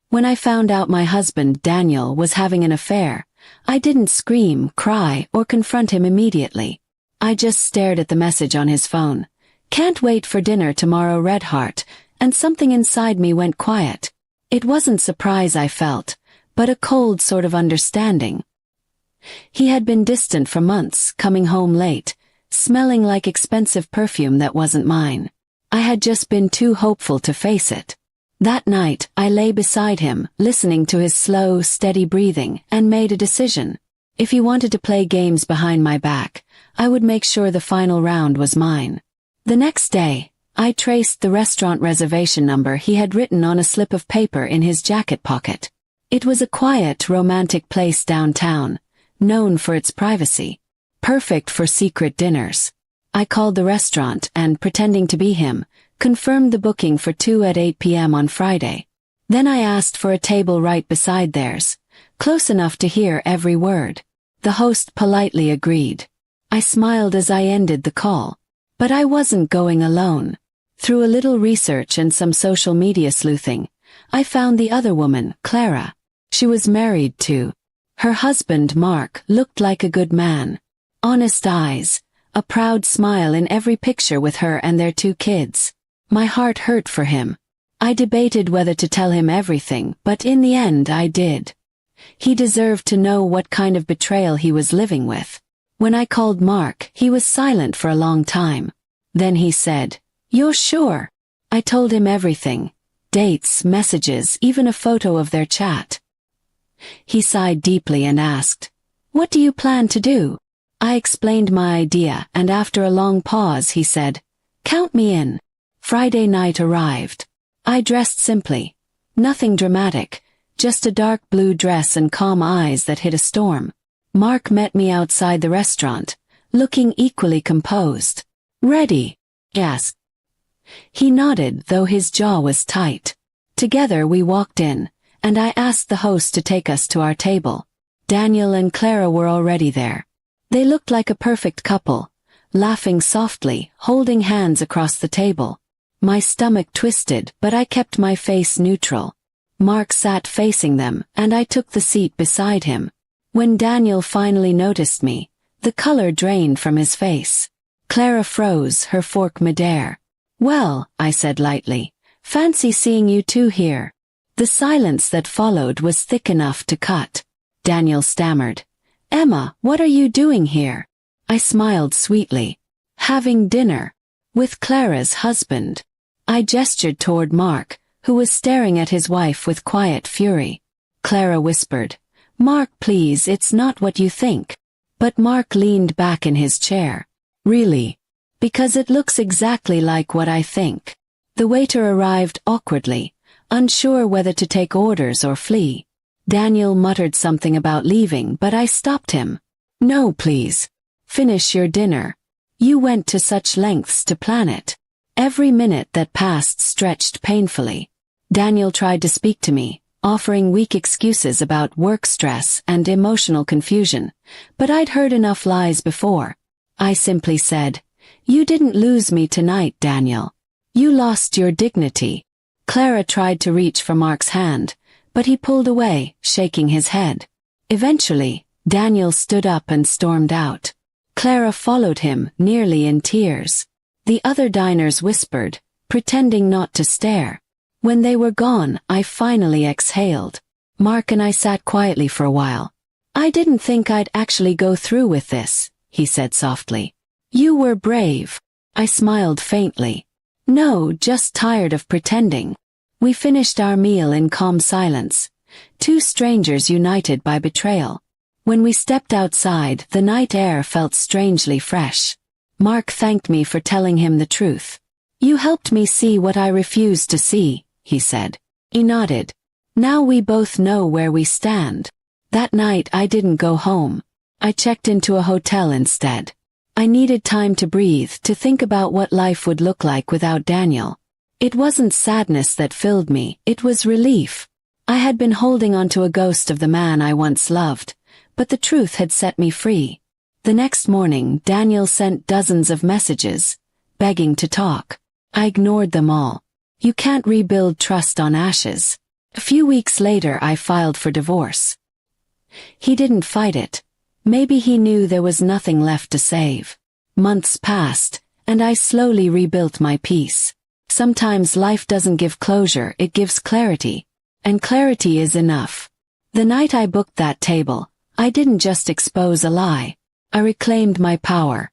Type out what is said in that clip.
When I found out my husband, Daniel, was having an affair, I didn't scream, cry, or confront him immediately. I just stared at the message on his phone. "Can't wait for dinner tomorrow, Red Heart," and something inside me went quiet. It wasn't surprise I felt, but a cold sort of understanding. He had been distant for months, coming home late, smelling like expensive perfume that wasn't mine. I had just been too hopeful to face it. That night, I lay beside him, listening to his slow, steady breathing, and made a decision. If he wanted to play games behind my back, I would make sure the final round was mine. The next day, I traced the restaurant reservation number he had written on a slip of paper in his jacket pocket. It was a quiet, romantic place downtown, known for its privacy. Perfect for secret dinners. I called the restaurant and, pretending to be him, confirmed the booking for 2 at 8 p.m. on Friday. Then I asked for a table right beside theirs, close enough to hear every word. The host politely agreed. I smiled as I ended the call. But I wasn't going alone. Through a little research and some social media sleuthing, I found the other woman, Clara. She was married too. Her husband, Mark, looked like a good man. Honest eyes, a proud smile in every picture with her and their 2 kids. My heart hurt for him. I debated whether to tell him everything, but in the end I did. He deserved to know what kind of betrayal he was living with. When I called Mark, he was silent for a long time. Then he said, "You're sure?" I told him everything. Dates, messages, even a photo of their chat. He sighed deeply and asked, "What do you plan to do?" I explained my idea, and after a long pause he said, "Count me in." Friday night arrived. I dressed simply. Nothing dramatic, just a dark blue dress and calm eyes that hid a storm. Mark met me outside the restaurant, looking equally composed. "Ready?" I asked. He nodded, though his jaw was tight. Together we walked in, and I asked the host to take us to our table. Daniel and Clara were already there. They looked like a perfect couple, laughing softly, holding hands across the table. My stomach twisted, but I kept my face neutral. Mark sat facing them, and I took the seat beside him. When Daniel finally noticed me, the color drained from his face. Clara froze, her fork midair. "Well," I said lightly, "fancy seeing you two here." The silence that followed was thick enough to cut. Daniel stammered, "Emma, what are you doing here?" I smiled sweetly. "Having dinner. With Clara's husband." I gestured toward Mark, who was staring at his wife with quiet fury. Clara whispered, "Mark, please, it's not what you think." But Mark leaned back in his chair. "Really? Because it looks exactly like what I think." The waiter arrived awkwardly, unsure whether to take orders or flee. Daniel muttered something about leaving, but I stopped him. "No, please. Finish your dinner. You went to such lengths to plan it." Every minute that passed stretched painfully. Daniel tried to speak to me, offering weak excuses about work stress and emotional confusion, but I'd heard enough lies before. I simply said, "You didn't lose me tonight, Daniel. You lost your dignity." Clara tried to reach for Mark's hand, but he pulled away, shaking his head. Eventually, Daniel stood up and stormed out. Clara followed him, nearly in tears. The other diners whispered, pretending not to stare. When they were gone, I finally exhaled. Mark and I sat quietly for a while. "I didn't think I'd actually go through with this," he said softly. "You were brave." I smiled faintly. "No, just tired of pretending." We finished our meal in calm silence, 2 strangers united by betrayal. When we stepped outside, the night air felt strangely fresh. Mark thanked me for telling him the truth. "You helped me see what I refused to see," he said. He nodded. "Now we both know where we stand." That night I didn't go home. I checked into a hotel instead. I needed time to breathe, to think about what life would look like without Daniel. It wasn't sadness that filled me, it was relief. I had been holding onto a ghost of the man I once loved, but the truth had set me free. The next morning, Daniel sent dozens of messages, begging to talk. I ignored them all. You can't rebuild trust on ashes. A few weeks later I filed for divorce. He didn't fight it. Maybe he knew there was nothing left to save. Months passed, and I slowly rebuilt my peace. Sometimes life doesn't give closure, it gives clarity. And clarity is enough. The night I booked that table, I didn't just expose a lie. I reclaimed my power.